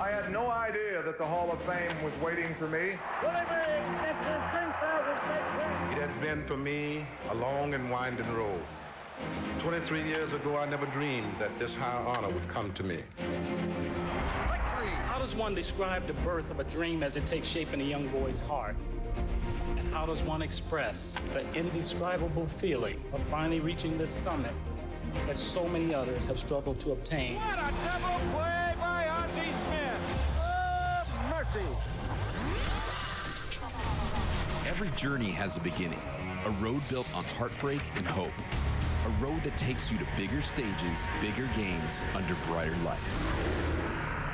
I had no idea that the Hall of Fame was waiting for me. It had been for me a long and winding road. 23 years ago, I never dreamed that this high honor would come to me. How does one describe the birth of a dream as it takes shape in a young boy's heart? And how does one express the indescribable feeling of finally reaching this summit that so many others have struggled to obtain? What a double play by Ozzie Smith! Oh, mercy! Every journey has a beginning, a road built on heartbreak and hope. A road that takes you to bigger stages, bigger games, under brighter lights.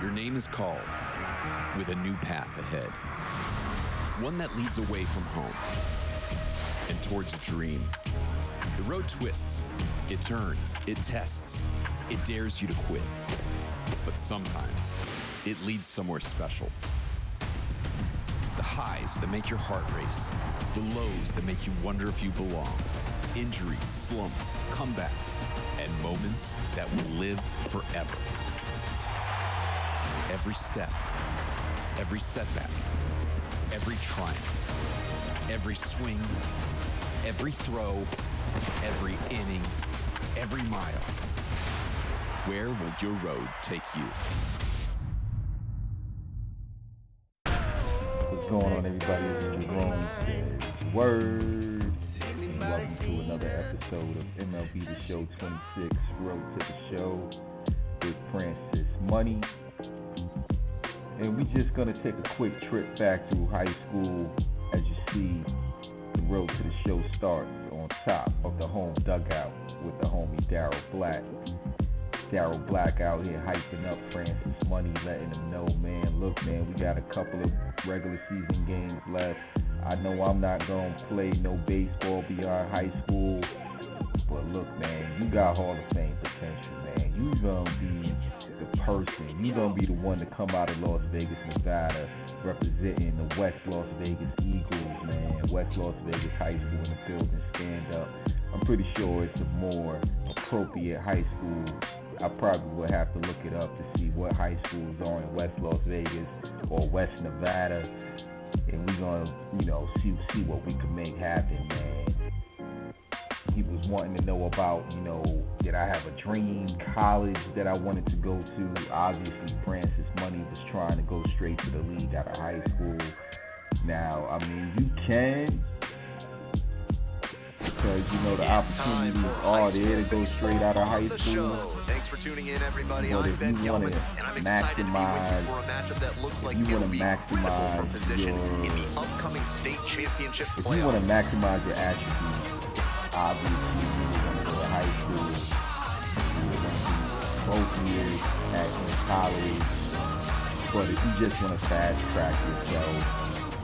Your name is called, with a new path ahead. One that leads away from home and towards a dream. The road twists, it turns, it tests, it dares you to quit. But sometimes, it leads somewhere special. The highs that make your heart race, the lows that make you wonder if you belong. Injuries, slumps, comebacks, and moments that will live forever. Every step, every setback, every triumph, every swing, every throw, every inning, every mile. Where will your road take you? What's going on, everybody? This is Jerome. Word. Welcome to another episode of MLB The Show 26, Road to the Show with Francis Money. And we're just going to take a quick trip back to high school as you see the Road to the Show starts on top of the home dugout with the homie Darryl Black. Darryl Black out here hyping up Francis Money, letting him know, man, look, man, we got a couple of regular season games left. I know I'm not going to play no baseball beyond high school, but look, man, you got Hall of Fame potential, man. You going to be the person. You going to be the one to come out of Las Vegas, Nevada, representing the West Las Vegas Eagles, man. West Las Vegas High School in the building, stand up. I'm pretty sure it's a more appropriate high school. I probably will have to look it up to see what high schools are in West Las Vegas or West Nevada. And we're going to, see what we can make happen, man. He was wanting to know about, did I have a dream college that I wanted to go to? Obviously, Francis Money was trying to go straight to the league out of high school. Now, I mean, you can, because, the opportunities are there to go straight out of high school. Thanks for tuning in, everybody. But I'm if Ben you want Gelman, to and I'm excited to be with you maximize, for a matchup that looks like if you it'll want to be critical maximize for position your, in the upcoming state championship if playoffs. you want to maximize your attributes, obviously you want to go to high school. You want to do both years at college. But if you just want to fast track yourself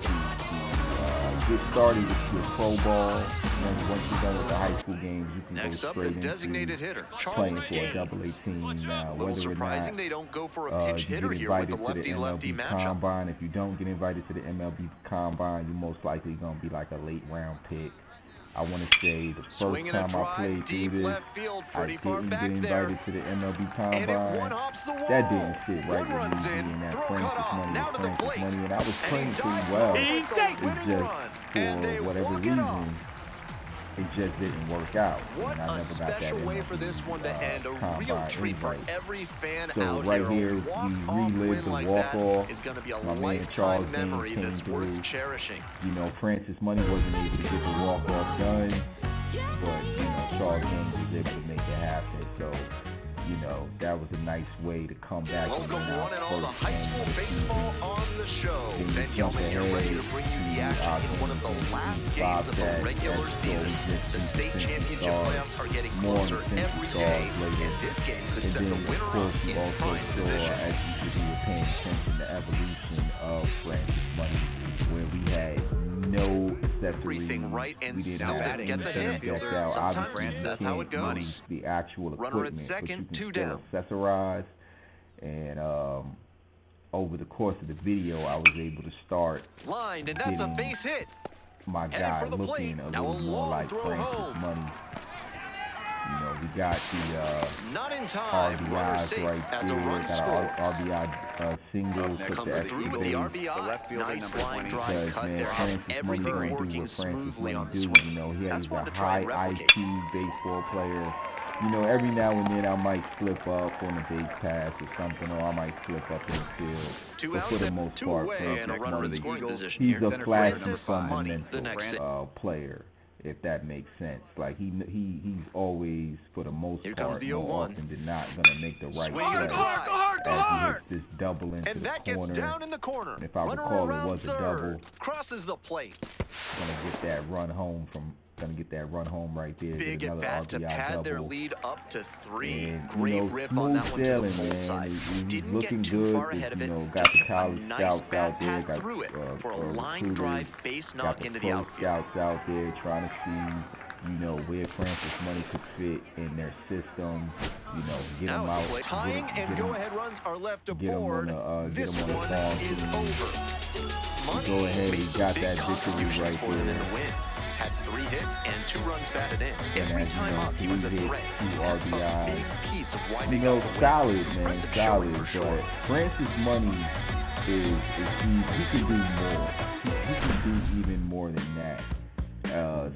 to get started with your pro ball, then once you're done with the high school games, you can Next go up, the straight designated into hitter, playing Charles for a Gaines. double-A team. Now, A little whether or surprising not they don't go for a pinch you hitter get here with invited the to the lefty-lefty MLB matchup. Combine. If you don't get invited to the MLB Combine, you're most likely going to be like a late-round pick. I want to say the first Swinging a time I drive played deep through this, left field, I pretty far didn't back get there. invited to the MLB And Combine. it one-hops the wall. That didn't sit right One with runs me in, being that throw cut Francis off, Money now and to the Francis plate. Money, and I was And playing he pretty dives well. up with the It's winning just run. And they for whatever walk it off. reason, it just didn't work out. What and I a never got that special way MLB, for this one to end. A real Combine treat for invite. every fan So out right here, A we walk-off relived win the like walk-off. that is going to be a My man lifetime Charles memory Gaines that's came worth through. cherishing. Francis Money wasn't able to get the walk-off done, but, Charles Gaines was able to make it happen. So, that was a nice way to come back. Welcome and win one and all to first high game school of the baseball season. on the show. Then Ben you jump Gelman here ready to bring you the ahead action to in one of the our last game games of the Bobcats regular as season. Joe The Gibson state finished championship stars, playoffs are getting more closer Simpson every stars day, later. and this game could And set then, the of winner course, up you in also prime saw, position. as you should be paying attention, the evolution of Francis Money, where we had no accessories. Everything right and we didn't still have didn't get the anything hit. decked out. Sometimes Obviously, that's you how it can't goes. use the actual Runner at equipment, second, but you two can down. still accessorize. And over the course of the video, I was able to start Lined, and that's a getting base hit. my Headed guy for the looking plate. a Now little a more long like throw Francis home. Money. You know, we got the Not in time. Runner RBIs safe right as a there. run Got scores. our RBI singles. Put the Comes through with the extra base. RBI. Nice line drive Because, cut man, there. Francis Money Everything gonna do working what Francis smoothly Money on the do. swing. You know, That's he's one a to try high and replicate. IQ baseball player. You know, every now and then I might slip up on a base pass or something, or I might slip up in the field. Two But outs for the and most two part, away and a Francis runner in Money, scoring position he's here. a flashy, Francis Money, the next fundamental player, if that makes sense. Like he's always, for the most Here comes part, the more 0-1. often than not, gonna make the right Swing play. and a drive. As he hits this double into And the that corner. gets down in the corner. And if I Runner recall, it around was a third. double. Crosses the plate. Gonna get that run home right there. Big Get at another bat to RBI pad their double. lead up to 3. And, Great you know, rip on that one to the smooth full sailing, side. man. He's Didn't looking get too good. far ahead of it. You know, got the Just college a nice scouts bat out there. path Got through it for a line recruiters, drive base got knock the into the pro outfield. scouts out there trying to see, you know, where Francis Money could fit in their system. You know, get Now him it's out. play. Tying and go-ahead runs are left aboard. This get him on one the farm is team. over. Money Go ahead, made he some got big that victory contributions right for them in there. the win. Had 3 hits and 2 runs batted in. Every And, time up, he was a 3 hits, threat. 2 That's a RBIs. big piece of why You they know, got the win. solid, man, Impressive solid. showing for sure. But Francis Money he can do more. He can do even more than that.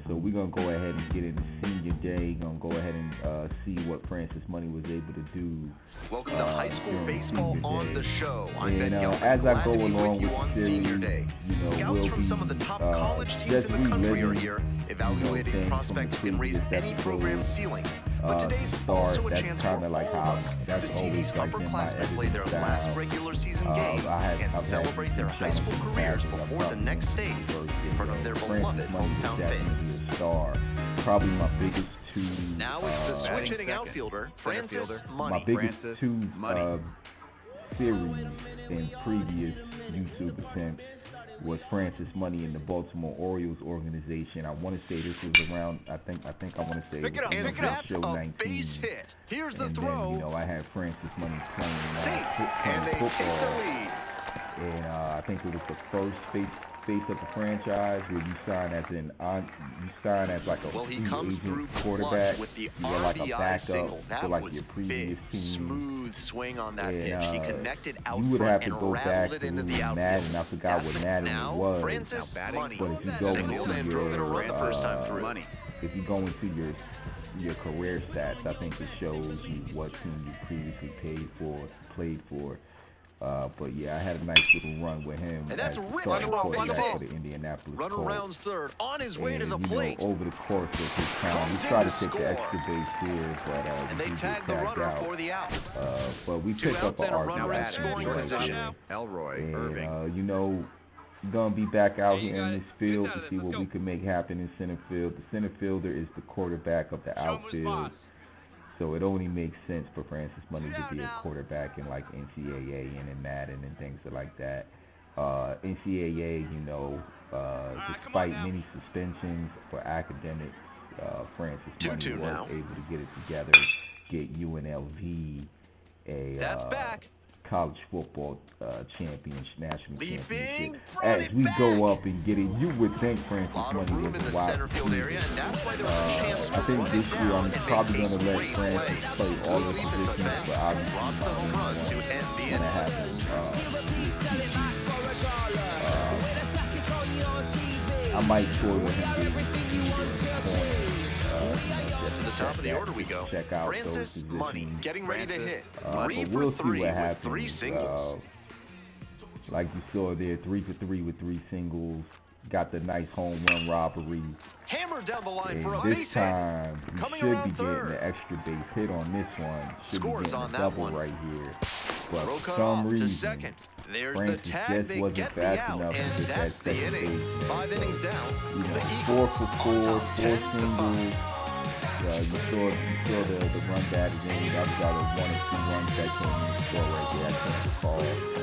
So we're gonna go ahead and get into senior day. Gonna go ahead and see what Francis Money was able to do. Welcome to high school during baseball senior on day. the show. I'm And Ben Young. as I Glad go to be along with you with on the series, senior day. you know, Scouts we'll from be, some of the top college teams just in the country are reliving, here, evaluating things from prospects the who can raise previous any program episodes. ceiling. But today's Start. also a That's chance for kinda all like of how- us that's to see always these like been my upperclassmen play their editing last style. regular season game I've and had celebrate their high school some careers passes before the next stage in front of their beloved Francis Money is hometown definitely fans. a star. Probably my biggest two. Now it's the switch hitting second. outfielder, Francis fielder. My Money. biggest Francis two Money. series in previous YouTube attempts was Francis Money in the Baltimore Orioles organization. I want to say this was around. I think I want to say it was And on that's show a 19. base hit. Here's the And throw. then, you know, I had Francis Money playing, Safe. playing And they take football. the lead. And I think it was the first face of the franchise where you sign as like a Well, he free comes agent through quarterback. clutch with the You were like a RBI backup single. to That like was your previous big, team. smooth swing on that And, pitch. He connected out you would front have to and go back rattled it to into the outfield. Madden. I forgot what Madden now, it was. Francis Now batting. Money. But if you go Singled into and drove in a run the first time through. Money. If you go into your career stats, I think it shows you what team you previously played for. But yeah, I had a nice little run with him. And that's as the ripped starting on the ball, quarterback ball. for the Indianapolis Runner Colts. rounds third, on his way to And, the you know, plate. over the course of his time, Comes we in tried to to take the score. extra base here, but And we they did tag get the tagged runner out. for the out. But we Two picked up outs an and a runner RBI in scoring right position. there. Elroy, And, Irving. you know, gonna be back out Hey, you here in got this it. field Get us out to of see this. what Let's we go. can make happen in center field. The center fielder is the quarterback of the Show him who's outfield. boss. So it only makes sense for Francis Money to be a quarterback in like NCAA and in Madden and things like that. NCAA, you know, despite now. many suspensions for academics, Francis Money 2-2 was now. able to get it together, get UNLV a That's back. college football national Leaping, championship. brought As it we back. go up and get it, you would think Francis A lot Money of room in was the a wide center field receiver. area, and that's why there was a chance to I think run this it year down I'm and probably make a going to let great Francis play all the Good leap at the positions, fence. but obviously Lots of home runs to end the going to inning. have I might toy with him being a receiver in the corner. To the top of the order we go. Check out Francis those Money positions. getting ready to hit. But 3 for we'll see 3 what with happens. 3 singles. Like you saw there, 3 for 3 with 3 singles. Got the nice home run robbery. Hammered down the line And for a this base hit. time, we Coming should be around getting third. the extra base hit on this one. Should Scores be getting on a that double one. right here. But Throw for cut some off reason, to second. There's Francis the tag. just They wasn't get the fast out, enough to and get that that's the second inning. base. 5 innings down. You know, The 4 Eagles for on 4, top, 4 10 to 5. singles. You saw the run batted in. That was out of 1 or 2 runs that came in the score right there. I can't recall.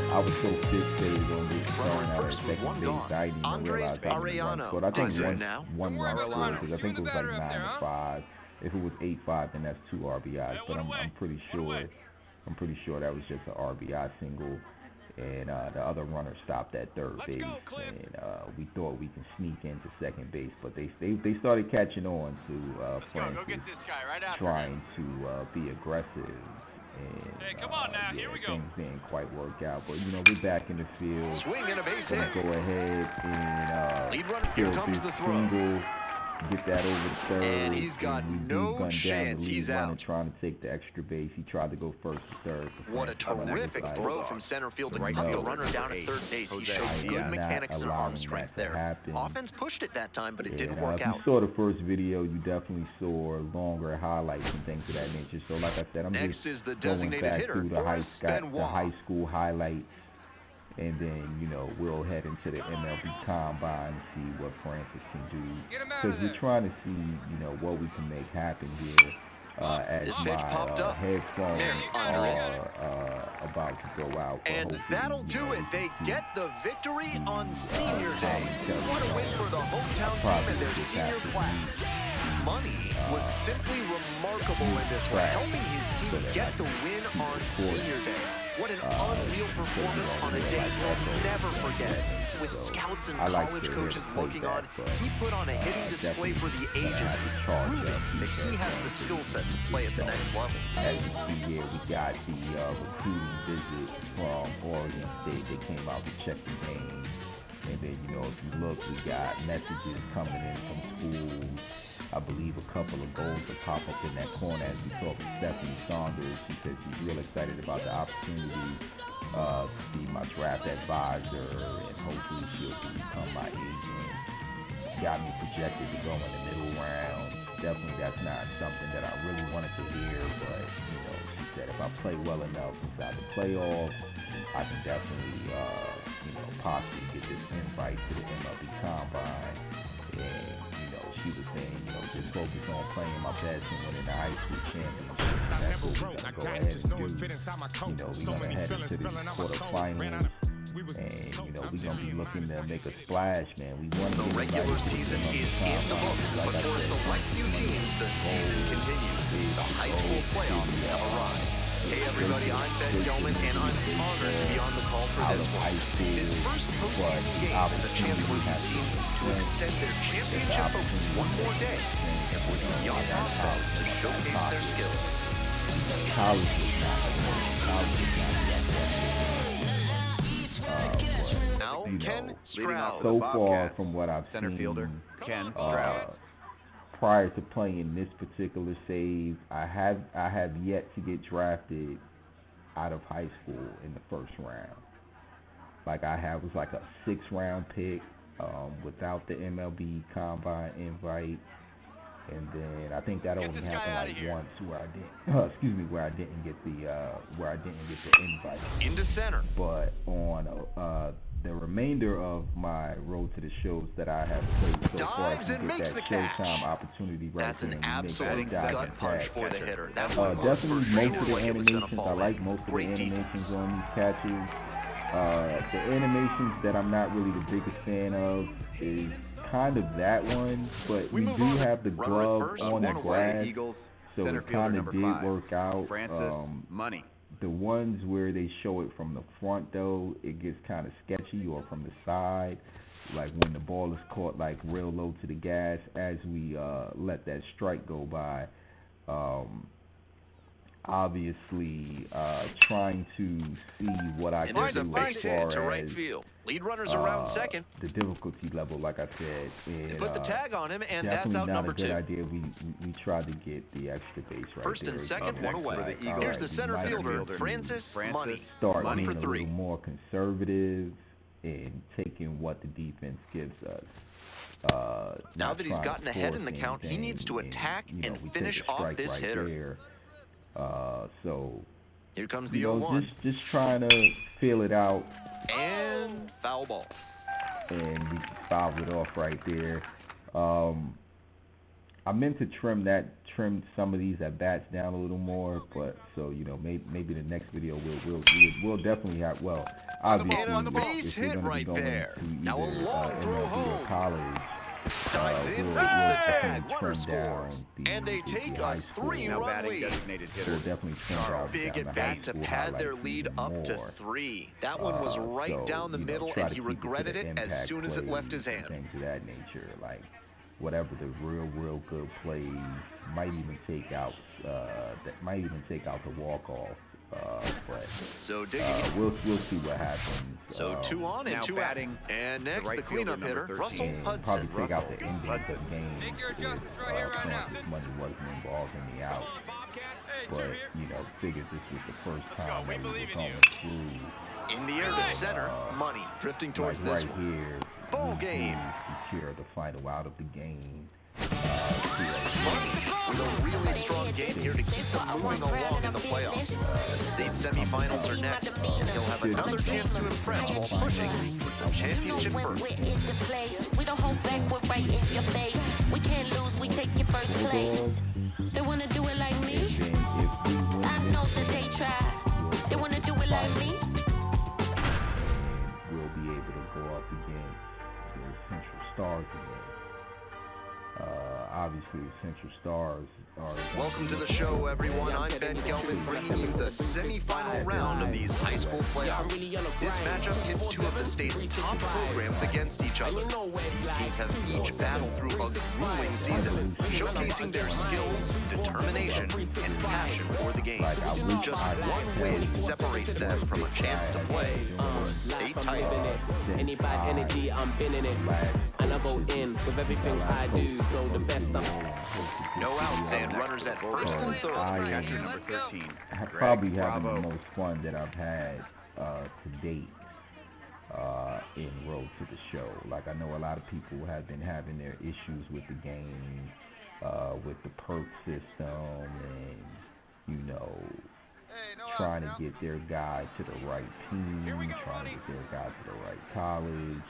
I was so fixated on this Runner throwing at out at first with second one base. gone. I didn't even Andres realize how many runs Arellano scored. I think takes it now. one Don't worry run about the scored lineup. because I You think do it was better like up 9 there, to huh? 5. If it was 8-5, then that's 2 RBIs. Hey, But one I'm away. pretty One sure away. I'm pretty sure that was just an RBI single. and the other runner stopped at third base, and we thought we can sneak into second base, but they started catching on to Francis trying to be aggressive. And, hey, come on now, here we go. Things didn't quite work out, but we're back in the field. Swing and a base hit. Go ahead and lead runner. Here comes the throw. Single, get that over the third. And he's got no chance. He's out. Trying to take the extra base. He tried to go first to third. What a terrific throw from center field to cut the runner down at third base. He showed good mechanics and arm strength there. Offense pushed it that time, but it didn't work out. If you saw the first video, you definitely saw longer highlights and things of that nature. So like I said, I'm Next just is the going designated back hitter, through the high school highlights. And then, we'll head into the MLB Combine and see what Francis can do. Because we're trying to see, what we can make happen here as my headphones are about to go out. And that'll do it. They get the victory on Senior Day. What a win for the hometown team and their senior class. Money was simply remarkable in this one, helping his team get the win on Senior Day. What an unreal performance on a day we'll never forget. With scouts and college coaches looking on, he put on a hitting display for the ages, proving that he has the skill set to play at the next level. As you see here, we got the recruiting visit from Oregon State. They came out to check the game. And then, if you look, we got messages coming in from schools. I believe a couple of goals will pop up in that corner as we talk to Stephanie Saunders. She says she's real excited about the opportunity to be my draft advisor, and hopefully she'll become my agent. Got me projected to go in the middle round. Definitely that's not something that I really wanted to hear, but she said if I play well enough inside the playoffs, I can definitely possibly get this invite to the MLB Combine. And she was saying, just focus on playing my best and winning the high school championship. That's what we're going to go ahead and do. We're going to head into the quarterfinals. And, we're going to be looking to make a splash, man. We want to the regular season is in the books, but for a select few teams, the season continues. The high school playoffs have arrived. Hey everybody, I'm Ben Gelman, and I'm honored to be on the call for this one. His first postseason game is a chance for these teams to extend their championship hopes one more day and for the young prospects to showcase their skills. Now, Ken Stroud. So far from what I've center seen, fielder Ken Stroud. Prior to playing this particular save, I have yet to get drafted out of high school in the first round. Like was like a 6th-round pick without the MLB Combine invite, and then I think that only happened like once where I didn't get the invite. Into center. But on the remainder of my road to the shows that I have played so far, dives and makes the catch. Showtime opportunity right That's there. an absolute gut punch for the hitter. That definitely most of the like animations. I like most of the animations on these catches. The animations that I'm not really the biggest fan of is kind of that one, but we do have the glove on the grass, so it kind of did work out. Francis Money. The ones where they show it from the front, though, it gets kind of sketchy, or from the side, like when the ball is caught like real low to the gas as we let that strike go by. Obviously, trying to see what I can do as far to right field. Lead runners around second. The difficulty level, like I said, and, put the tag on him, and that's out number 2. Idea. We tried to get the extra base right First there. and second, one away. Here's the center fielder, Francis Money. Start Money being for 3. a little more conservative and taking what the defense gives us. Now that he's gotten ahead in the count, he needs to attack and finish off this hitter. So here comes the 0-1. Just trying to feel it out. And foul ball. And we fouled it off right there. I meant to trim some of these at bats down a little more, but so maybe the next video we'll definitely have. Well, obviously, on the base hit right there. Now a long throw home. College, Dives in, beats the tag, runner scores. And they take a 3-run lead. Designated hitter. Will definitely trend down Big the at high bat to school pad highlights their lead even up to more. 3. That one was right So, down the middle, try and to he keep it to regretted the it as impact soon as it left his plays hand. and things of that nature, like whatever the real good plays might even take out the walk-off. But So digging we'll see what happens. So 2 on and now 2 batting, out. And next, the right cleanup fielder, hitter, number 13. Russell And Hudson. probably take out the ending of the game if Francis Money wasn't involved in the out. But, figures this was the first time that he was going through. In the air to center, Money drifting towards like this right one. here, Ball game. The cheer of the final out of the game. Money with a really strong game here to keep them moving along in the playoffs. The state semifinals are next, and he'll have another chance to impress while pushing for some championship berth. We don't hold back, we're right in your face. We can't lose, we take your first place. They wanna do it like me? I know that they try. They wanna do it like me? We'll be able to go up against the Central Stars again. Obviously, Central Stars are... Welcome to the show, everyone. I'm Ben Gelman, bringing you the semifinal round of these high school playoffs. This matchup pits 2 of the state's top programs against each other. These teams have each battled through a grueling season, showcasing their skills, determination, and passion for the game. Just one win separates them from a chance to play for a state title. Any bad energy, I'm bending it. And I go in with everything I do, so the best I'm... No outs and runners at first and third. After number 13. Probably having the most fun that I've had to date in Road to the Show. Like, I know a lot of people have been having their issues with the game, with the perk system, and trying to get their guy to the right team, trying to get their guy to the right college.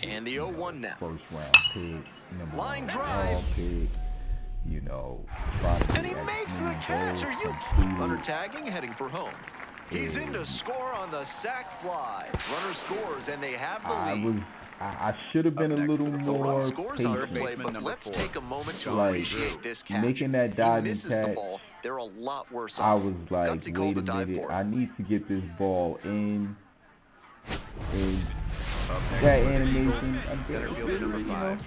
And the 0-1 now. First round pick, number Line 1 drive. overall pick, trying to And he makes the catch. Are you runner tagging, heading for home? He's in to score on the sac fly. Runner scores, and they have the lead. I should have been a little The more run scores on the patient. play, but let's take a moment to Like, appreciate this catch. making that He diving misses the catch, ball. They're a lot worse I off. was like, Gutsy wait called a the dive minute, for it. I need to get this ball in. That animation, Center fielder number 5.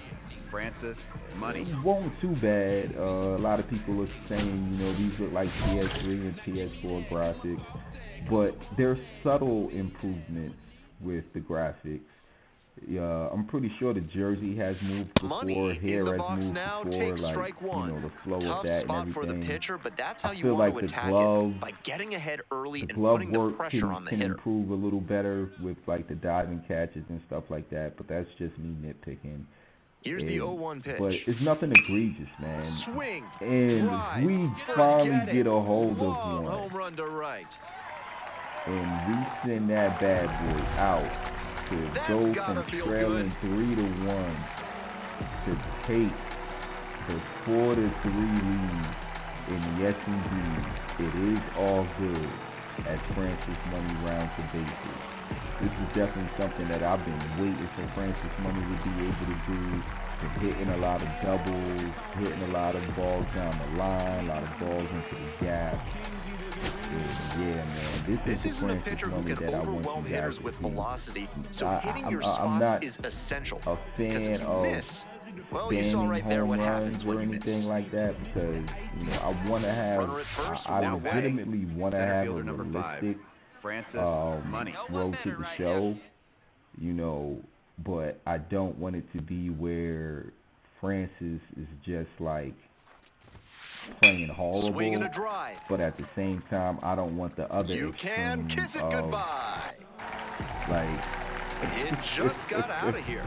Francis Money. It wasn't too bad. A lot of people are saying, these look like PS3 and PS4 graphics, but there's subtle improvements with the graphics. I'm pretty sure the jersey has moved before, Money hair in the has box moved now before, takes like, strike one. the flow Tough of that spot and for the everything. pitcher, but that's I how you feel want like to the attack glove, it, by getting ahead early and glove putting the work pressure on the can hitter. improve a little better with like the diving catches and stuff like that, but that's just me nitpicking. Here's the 0-1 pitch. But it's nothing egregious, man. Swing, And drive, we finally forget get it. a hold Long of one. home run to right. And we send that bad boy out to That's go gotta from feel trailing 3-1 to take the 4-3 lead in the SEC. It is all good as Francis Money rounds the bases. This is definitely something that I've been waiting for Francis Money to be able to do. Hitting a lot of doubles, hitting a lot of balls down the line, a lot of balls into the gap. Yeah, man. This isn't a pitcher who can overwhelm hitters with velocity, so hitting your spots is essential. Because if you miss, well, you saw right there what happens when you miss. Or anything like that, because I want to have, Runner at first, I one away. legitimately want to Center have a fielder number 5. realistic Francis Money. road to the show, but I don't want it to be where Francis is just like playing horrible. Swing and a drive. But at the same time, I don't want the other You can extreme kiss it of, goodbye. like, It just got out of here.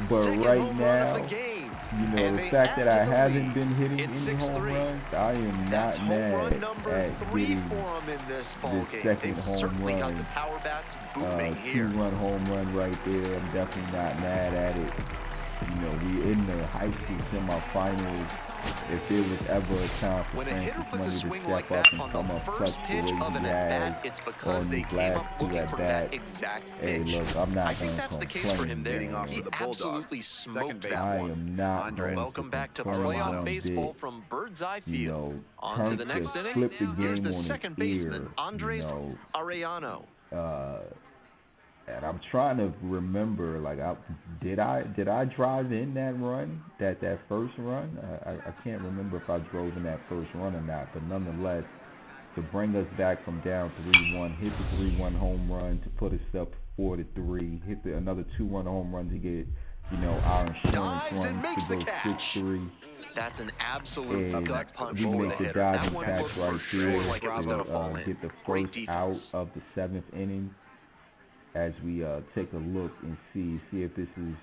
but Second right home run now, of the game. the And they fact add that to I the haven't lead. been hitting It's any home 6-3. runs, I am That's not home mad run number at 3 getting for him in this ball the game. second They've home certainly got run, the power bats booming here. 2-run home run right there. I'm definitely not mad at it. We in the high school semifinals. if there was ever a time for When a Francis hitter puts Money a to swing step like up that and on come the up first clutch the pitch way of he an has at-bat, it's because on they these came last up two looking for that at-bats, exact hey, pitch. look, I'm not I think gonna that's the case for him there. complain, off He for the Bulldogs. absolutely Second smoked base. that I one. am not Andres. going Welcome back to complain playoff one baseball bit. from Bird's Eye You Field. know, On to Kurt the next just inning. flipped the Here's game the on his second ear, baseman, Andres you Arellano. know, and I'm trying to remember, like, did I drive in that run, that first run? I can't remember if I drove in that first run or not, but nonetheless, to bring us back from down 3-1, hit the 3-1 home run to put us up 4-3, hit another 2-run home run to get, you know, our insurance run to go 6-3. That's an absolute And gut punch we for the make the hitter. That diving one catch looked right for sure there like it was going to fall in. get the Great first out defense. of the 7th inning. As we take a look and see if this is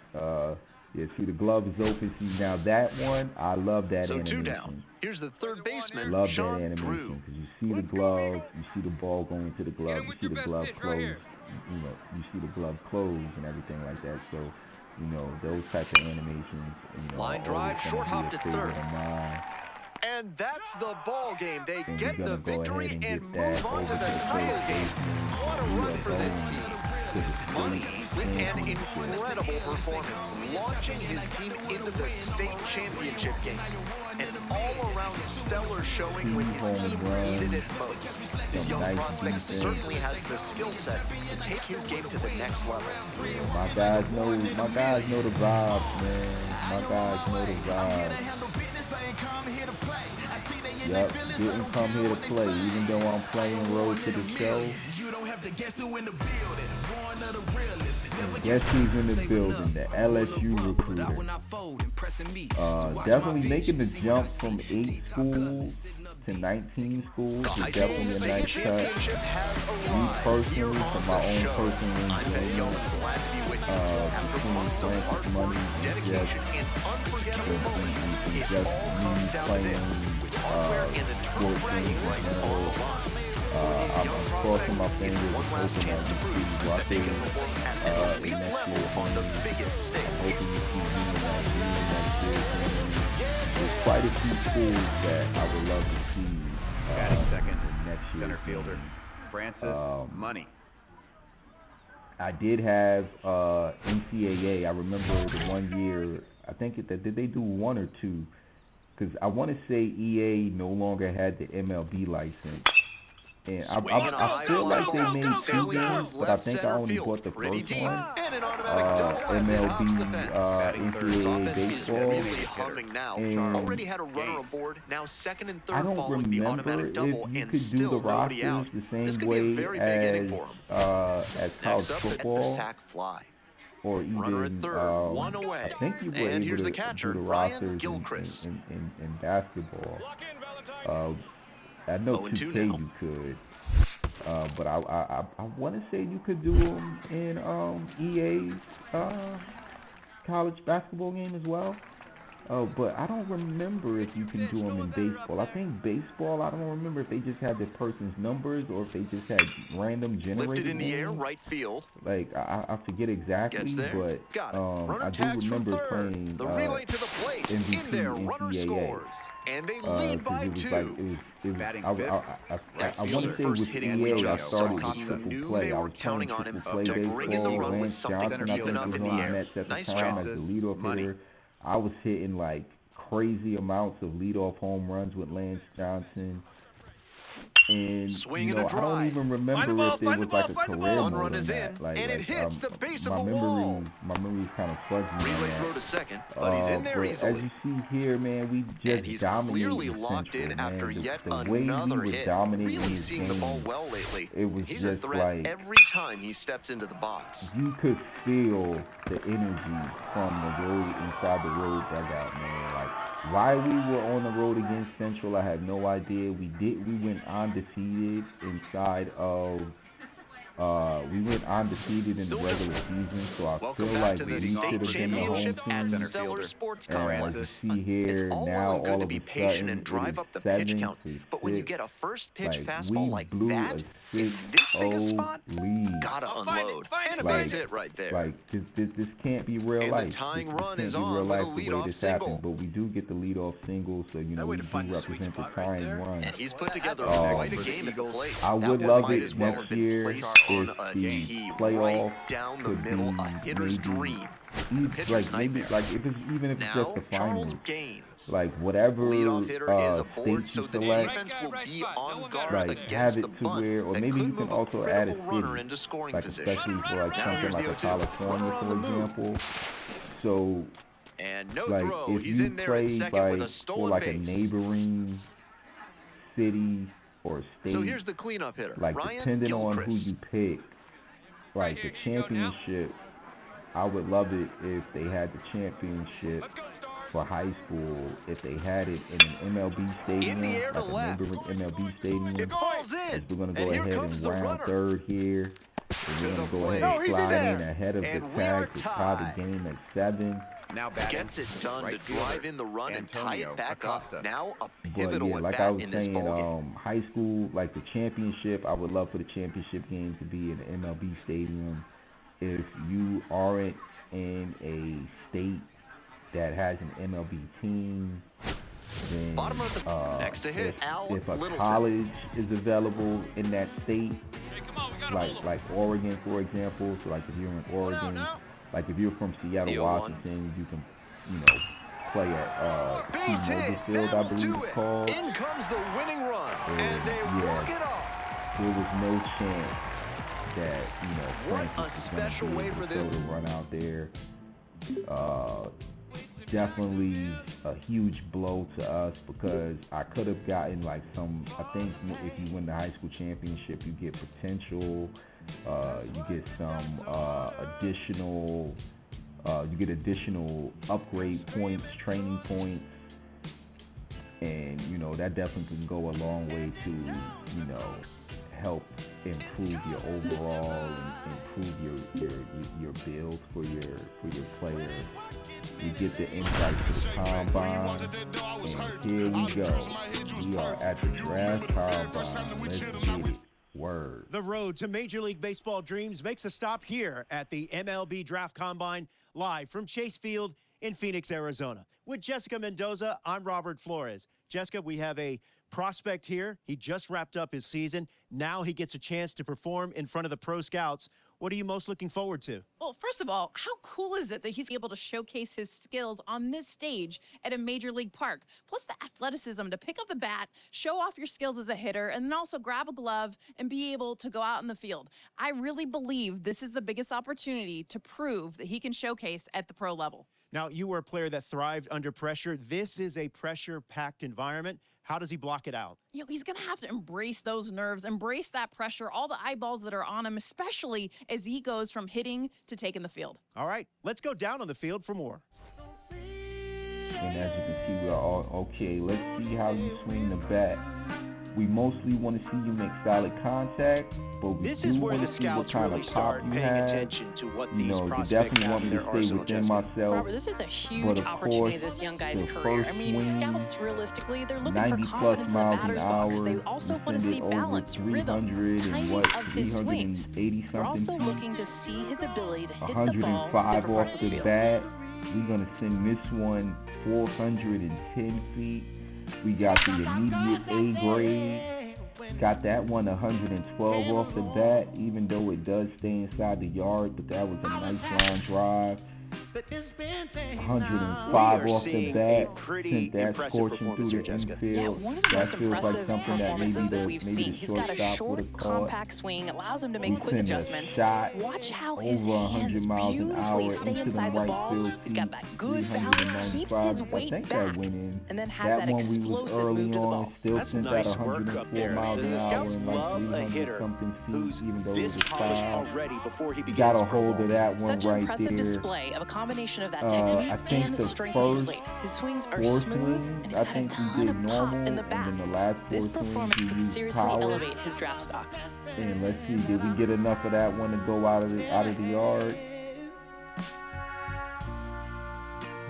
see the glove is open. See, now that one, I love that So animation. 2 down. Here's the third baseman, Love Sean that animation Drew. because you see the glove, you see the ball going into the glove, you see the glove close, you know, you see the glove close and everything like that. So, you know, those type of animations, you know, Line drive, short hop to third. of mine. And that's the ball game. They And get we're the gonna go victory ahead and and get move on to the that title over to game. the What a We run are for going this to team. the Money state with an championship. incredible performance, launching his team into the state championship game. An all-around stellar showing when his team needed it most. This young prospect certainly has the skill set to take his game to the next level. My guys know the vibes, man. My guys know the vibes. Yep, didn't come here to play, even though I'm playing Road to the Show. And guess who's in the building? The LSU recruiter. Definitely making the jump from 8 schools to 19 schools is definitely a nice cut. Me personally, from my own personal enjoyment, between Francis Money and just me playing sports games in general. I'm crossing my fingers and hoping that we see Rockets in next year's game. I'm hoping we see Union next year's game. There's quite a few schools that I would love to see Batting second, next year's center fielder, game. Francis Money. I did have NCAA. I remember the one year, I think did they do 1 or 2? Because I want to say EA no longer had the MLB license. And I feel like they made 2 games, but I think I only bought the first one. MLB NCAA baseball. And already had a runner aboard, now second and I third don't following the remember automatic if double you and could do still the nobody rosters out. the This same could be a way very big inning for him. as college Next up, the football. sack fly. Or Runner even, at third, 1 away. I think you were And able here's to the catcher, do the Ryan rosters Gilchrist. in basketball. I know 2K now. you could, but I want to say you could do them in EA's college basketball game as well. But I don't remember if you can do them in baseball. I think baseball, I don't remember if they just had the person's numbers or if they just had random generated Lifted in the names. air, right field. Like, I forget exactly, Gets there. but Got it. Runner I do tags from remember third. playing The relay to the plate. MVP In there, runner NCAA. scores. And they lead by It was 2. like, it was, Batting I fifth. want to fielder say it was first hitting EA. with I just started saw. with He triple knew play. they I were was counting playing on him triple play to baseball. bring in the run with Lance something Johnson, deep I think, enough was in the on air. Mets at the Nice time as job. the leadoff Money. hitter. I was hitting like crazy amounts of leadoff home runs with Lance Johnson. And Swing you and know, a I don't drive. even remember if there was like a career One mode run on is that. in, Like, and it hits the base of my the memory, wall. my memory's kind of fuzzy on Relay that. throw to second, but he's in there But easily. as you see here, man, we And just he's dominated clearly locked Central, in after man. yet The way another we were hit. dominating Really this seeing the ball game, well lately. it was He's a just threat like every time he steps into the box. you could feel the energy from the road inside the road dugout, man. Like, why we were on the road against Central, I have no idea. We went undefeated inside of. We went undefeated in the regular season, so I Welcome feel back like to we the should state have been the home championship at team. Stellar Sports And as Complex. you see here, It's all now well and good all to of be a patient sudden, and drive it up is the pitch 7 count, to but when you 6. get a first pitch Like, fastball we like blew that, a in this big a 6-0 spot, lead. gotta gotta unload. And a base hit right there. Like, this can't be real life. And the tying run is on with a leadoff single. But we do get the leadoff single, so, you know, we do represent the tying run. And he's put together quite a game at the plate. I would love it next year if the playoff down the middle, a hitter's dream. Like maybe, like if it's even if it's just the finals, like whatever leadoff hitter is aboard, state so the select, defense will be on guard like against have it the to bunt. where, or maybe you can also add a runner city, into scoring like position. especially for like something like a California, for example. So, and no like throw. if He's you in there play at second with a like stolen for like base. a neighboring city or state, So here's the cleanup hitter, like Ryan depending on who Gilchrist. you pick, like the championship, I would love it if they had the championship for high school, if they had it in an MLB stadium, like a neighboring MLB stadium. It falls in. We're going to go And here ahead comes and the round runner. third here. And we're going to go ahead and fly in ahead of the tag to tie the game at 7. Now batting. Gets it done Right to drive in the run and tie Antonio it back Acosta. up. Now a But pivotal yeah, at like I bat was in this saying, ballgame. high school, like the championship, I would love for the championship game to be in the MLB stadium. If you aren't in a state that has an MLB team, then Bottom of the next to hit, Al if a Littleton. college is available in that state, like Oregon, for example, so like if you're in Oregon, like if you're from Seattle, Washington, you can, you know, play at Base hit, Field, I believe it's called. In comes the winning run, and they walk it off. There was no chance that, you know, What Francis a was gonna special be way able for to this. throw the run out there. Definitely a huge blow to us because I could have gotten like some, I think if you win the high school championship, you get potential, you get some additional, you get additional upgrade points, training points, and, you know, that definitely can go a long way to, you know, help improve your overall and improve your build for your players. We get the invite to the combine, and here we go. We are at the draft combine. Let's get it. Word. The road to Major League Baseball dreams makes a stop here at the MLB Draft Combine, live from Chase Field in Phoenix, Arizona. With Jessica Mendoza, I'm Robert Flores. Jessica, we have a prospect here. He just wrapped up his season. Now he gets a chance to perform in front of the pro scouts. What are you most looking forward to? Well, first of all, how cool is it that he's able to showcase his skills on this stage at a major league park? Plus the athleticism to pick up the bat, show off your skills as a hitter, and then also grab a glove and be able to go out in the field. I really believe this is the biggest opportunity to prove that he can showcase at the pro level. Now, you were a player that thrived under pressure. This is a pressure-packed environment. How does he block it out? You know, he's going to have to embrace those nerves, embrace that pressure, all the eyeballs that are on him, especially as he goes from hitting to taking the field. All right, let's go down on the field for more. And as you can see, we're all okay. Let's see how you swing the bat. We mostly want to see you make solid contact, but we This do is where want the to see what scouts kind really of pop start you paying have. attention to what You these know, you prospects definitely have want in me their to stay arsenal, within Jessica. myself. Robert, this is a huge But of opportunity course, of this young guy's the career. I first mean, swing, scouts, realistically, they're looking 90 for plus confidence in the miles an batter's box. They hour. also We want to send see it over balance, rhythm, 300 and timing what, of his swings. 380 They're also something looking to see his ability to hit the ball to 105 different parts off of the the field. bat. We're going to send this one 410 feet. We got the immediate A grade. Got that one 112 off the bat, even though it does stay inside the yard, but that was a nice line drive. 105 off the bat, sent that scorching through the infield. Yeah, one of the most impressive performances that we've maybe seen. the He's got a shortstop short, would've caught. compact swing, allows him to make We quick send a adjustments. shot Watch how his over 100 hands miles an beautifully hour stay into inside the the right ball. field He's got seat, that good balance, keeps 395. his I weight think back, that went in. and then has that That one we was explosive move early to the on, ball. still That's sent nice at work up 104 there. miles The an hour scouts and like love a 300 hitter something feet, who's even though this it was polished five. already before he begins. Got a hold of that one Such an right impressive there. display of a combination of that I technique think and the strength of the first plate. His swings are four smooth, swings, and he's I got a think we ton did of pop normal, in the back. and then the last This four swings performance we could used seriously power. elevate his draft stock. And let's see, did we get enough of that one to go out of the yard?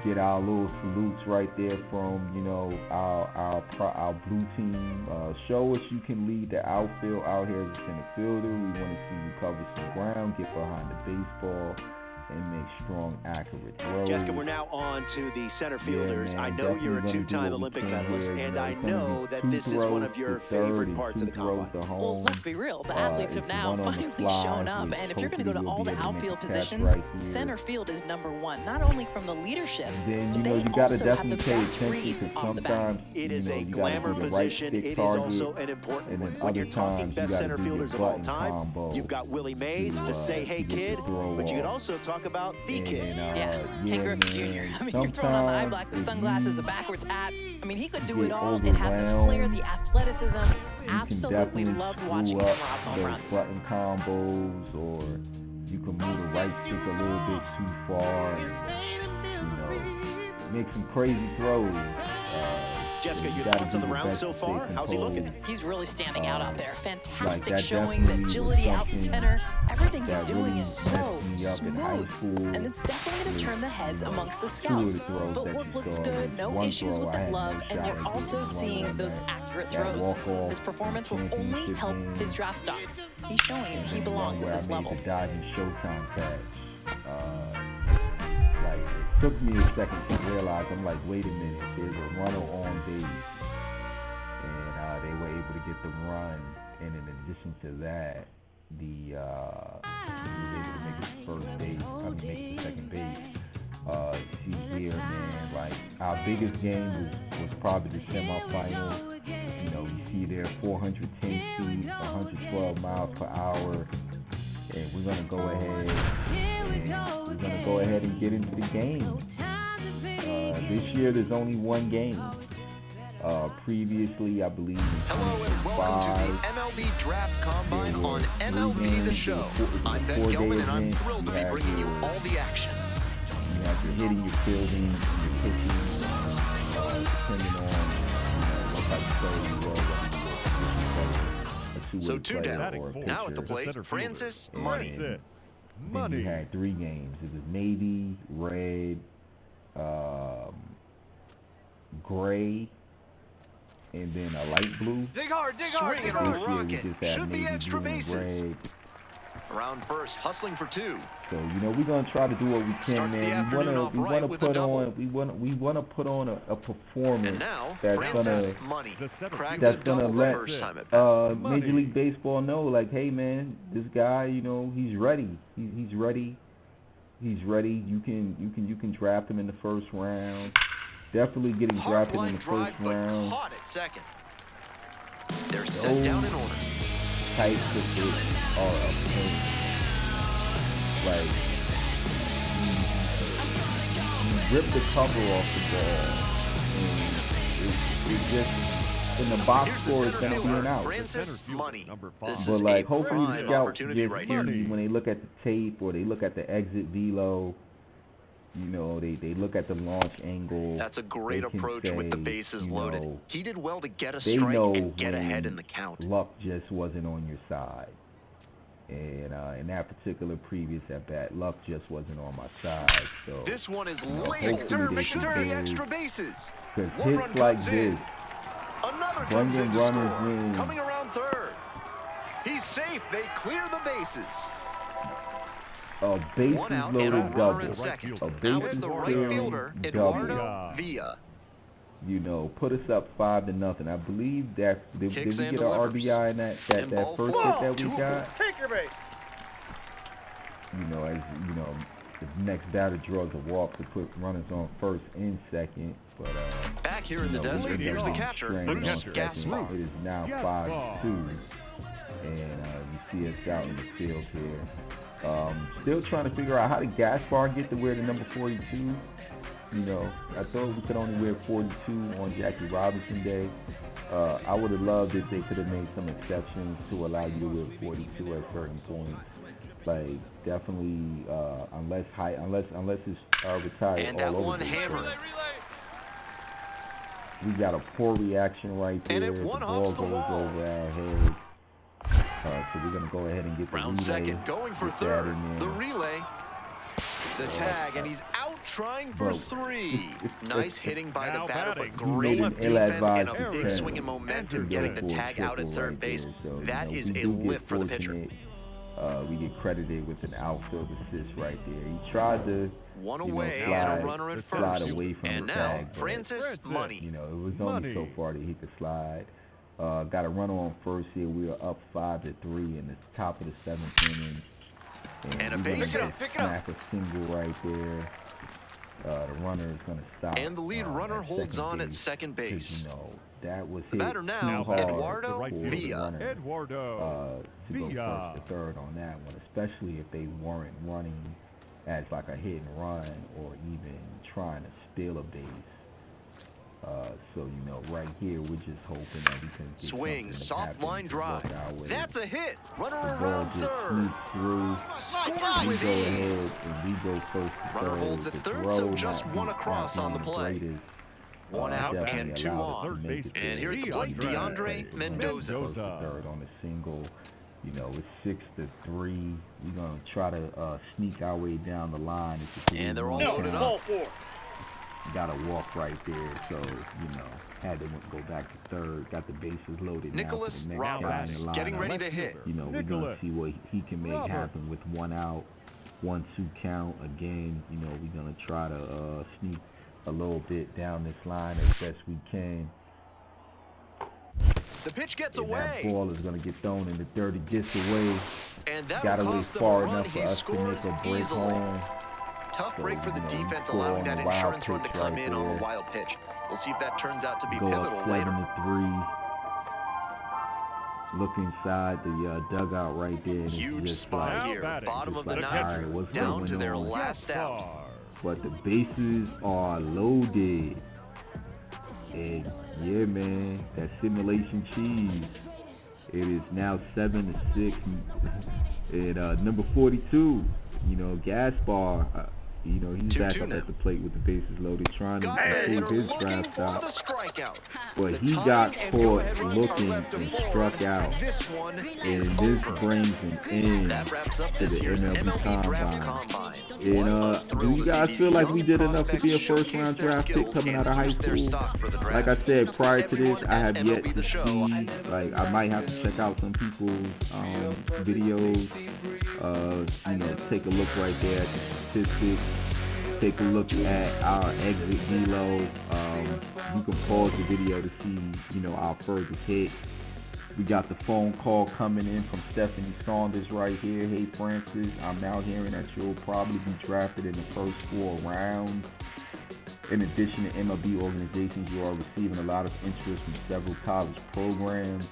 get our little salutes right there from, you know, our blue team. Show us you can lead the outfield out here as a center fielder. We want to see you cover some ground, get behind the baseball, and make strong, accurate throws. Jessica, we're now on to the center fielders. Man, I know you're a two-time Olympic medalist, and I know that this is one of your favorite parts of the combine. Well, let's be real. The athletes have now finally shown up, and if you're going to go to all the outfield positions, center field is #1. Not only from the leadership, then, but you they gotta also have definitely the pay best attention reads because off the bat. sometimes It is a you gotta glamour be the right position. stick It is target, also an important and one. then When you're other talking times best you center gotta do your fielders of all button time, combo you've got Willie Mays, the say hey kid, but you can also talk about the kid. Yeah, Ken Griffey Jr. I mean, you're throwing on the eye black, the sunglasses, the backwards hat. I mean, he could do it all. It had the flair, the athleticism. Absolutely loved watching him rob home runs. Button combos, or you can move the right stick a little bit too far, and, make some crazy throws. Jessica, your thoughts on the round so far? How's he looking? He's really standing out there. Fantastic that showing, the agility out the center. Everything he's that doing really is so messed me up in high smooth. school. And it's definitely going to turn the heads amongst the scouts. Footwork looks good, no issues with the glove, and you're also seeing those accurate throws. His performance will only help his draft stock. He's showing he belongs at this level. Showtime patch. It took me a second to realize, I'm like, wait a minute, there's a runner on base, and they were able to get the run, and in addition to that, he was able to make his first base, make the second base. See here, man, like, our biggest game was probably the semifinal. You see there 410 feet, 112 miles per hour. And we're gonna go ahead and get into the game. This year there's only one game. Previously, I believe. Hello and welcome to the MLB Draft Combine on MLB The Show. I'm Ben Gelman, and I'm thrilled to be bringing you all the action. You have your hitting, your fielding, your pitching, depending on what type of player you are. So two down. Now at the plate, Francis Money. Then you had 3 games. It was navy, red, gray, and then a light blue. Dig hard, dig hard, dig hard. Rocket. Should be extra bases. Around first, hustling for 2. So we're gonna try to do what we can, man. We wanna put on a performance and now, that's Francis gonna Money cracked a double the first time at bat. Major League Baseball know, like, hey man, this guy, he's ready. He's ready. He's ready. You can draft him in the first round. Definitely getting drafted in the first round. Caught at second. They're set down in order. Types of hits are a pain. Like, you rip the cover off the ball, and it's just, in the box score, it's going to be an out. Francis Money. This but, is like, a hopefully prime the scouts opportunity right see, here. when they look at the tape or they look at the exit velo, they look at the launch angle. That's a great approach with the bases loaded. He did well to get a they strike know and get ahead in the count. Luck just wasn't on your side. And in that particular previous at-bat, luck just wasn't on my side. So this one is labeled. Should be extra bases. Because One run hits like comes this, in. Another comes in to runners score. in. Coming around third. He's safe. They clear the bases. A bases One out loaded and a double. runner at second. A Now it's bases the right clearing fielder, double. Eduardo Villa. Put us up 5-0. I believe that did we Kicks get and an delivers. RBI in that first hit that we got? Take your bait. The next batter draws a walk to put runners on first and second. But back here in the desert, there's the catcher, Bruce Gaspar. It is now 5-2, and you see us out in the field here. Still trying to figure out how did Gaspar get to wear the number 42. I thought we could only wear 42 on Jackie Robinson Day. I would have loved if they could have made some exceptions to allow you to wear 42 at certain points. Like, definitely, unless it's retired and all that over one the hammer. place. We got a poor reaction right there. And it the one ball hops goes the wall. over our head. So we're going to go ahead and get the Round relay. second, going for Get that third. in The there. relay. The tag, and he's out trying for three. Nice hitting by the batter, but He made great an defense and a ill-advised big swing and momentum getting the tag out at third base. That is a lift for the pitcher. We get credited with an outfield assist right there. He tried to one away and a runner at first. Away from and the now tag, Francis Money. You know, it was only so far that he could slide. Got a runner on first here. We are up 5-3 in the top of the 7th inning. And a base hit. Smack a single right there. The runner is going to stop. And the lead runner holds on at second base. You know, that was the batter now, Eduardo Villa. To go first to third on that one, especially if they weren't running as like a hit and run or even trying to steal a base. So, you know, right here, we're just hoping that we can get swing, soft line drive. That's a hit. Runner around third. Through. Scores with ease. And we go first to runner third. holds at third, so just one across on the play. One out and two on. And here at the plate, DeAndre Mendoza. Third on the single. You know, it's 6-3. We're going to try to sneak our way down the line. And they're all loaded up. Got a walk right there, so, you know, had to go back to third. Got the bases loaded. Nicholas Roberts getting ready to hit. You know, we're going to see what he can make happen with one out, 1-2 count. Again, you know, we're going to try to sneak a little bit down this line as best we can. The pitch gets and away. That ball is going to get thrown in the dirt. It gets away. And that got away far enough for us to make a break home. Tough break for the defense, allowing that insurance run to come in on a wild pitch. We'll see if that turns out to be pivotal later. 7-3. Look inside the dugout right there. Huge spot here. Bottom of the ninth, down to their last out. But the bases are loaded. And yeah, man, that simulation cheese. It is now 7-6. And number 42, you know, Gaspar. You know, he's back up at the plate with the bases loaded, trying to improve his draft stop. But he got caught looking and struck out. And this brings him in to the MLB Combine. And do you guys feel like we did enough to be a first-round draft pick coming out of high school? Like I said, prior to this, I have yet to see, like, I might have to check out some people's videos. You know, take a look right there at the statistics. Take a look at our exit velo. You can pause the video to see, you know, our furthest hit. We got the phone call coming in from Stephanie Saunders right here. Hey, Francis, I'm now hearing that you'll probably be drafted in the first 4 rounds. In addition to MLB organizations, you are receiving a lot of interest from several college programs.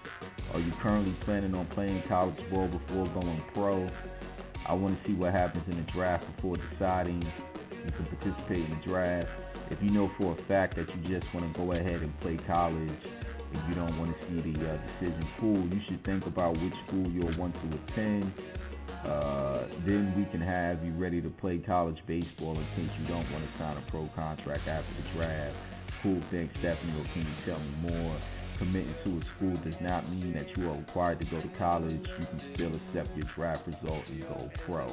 Are you currently planning on playing college ball before going pro? I want to see what happens in the draft before deciding you can participate in the draft. If you know for a fact that you just want to go ahead and play college and you don't want to see the decision cool, you should think about which school you'll want to attend. Then we can have you ready to play college baseball in case you don't want to sign a pro contract after the draft. Cool, thanks, Stephanie. Or can you tell me more? Committing to a school does not mean that you are required to go to college. You can still accept your draft result and go pro.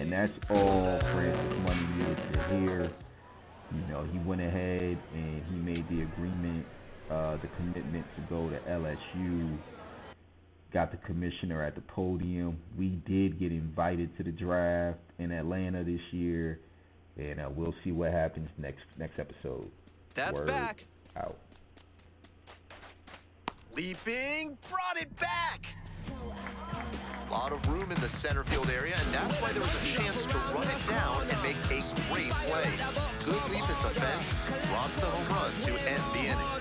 And that's all Francis Money needed to hear. You know, he went ahead and he made the agreement, the commitment to go to LSU. Got the commissioner at the podium. We did get invited to the draft in Atlanta this year. And we'll see what happens next episode. That's Word back. Out. Leaping, brought it back. A lot of room in the center field area, and that's why there was a chance to run it down and make a great play. Good leap at the fence, drops the home run to end the inning.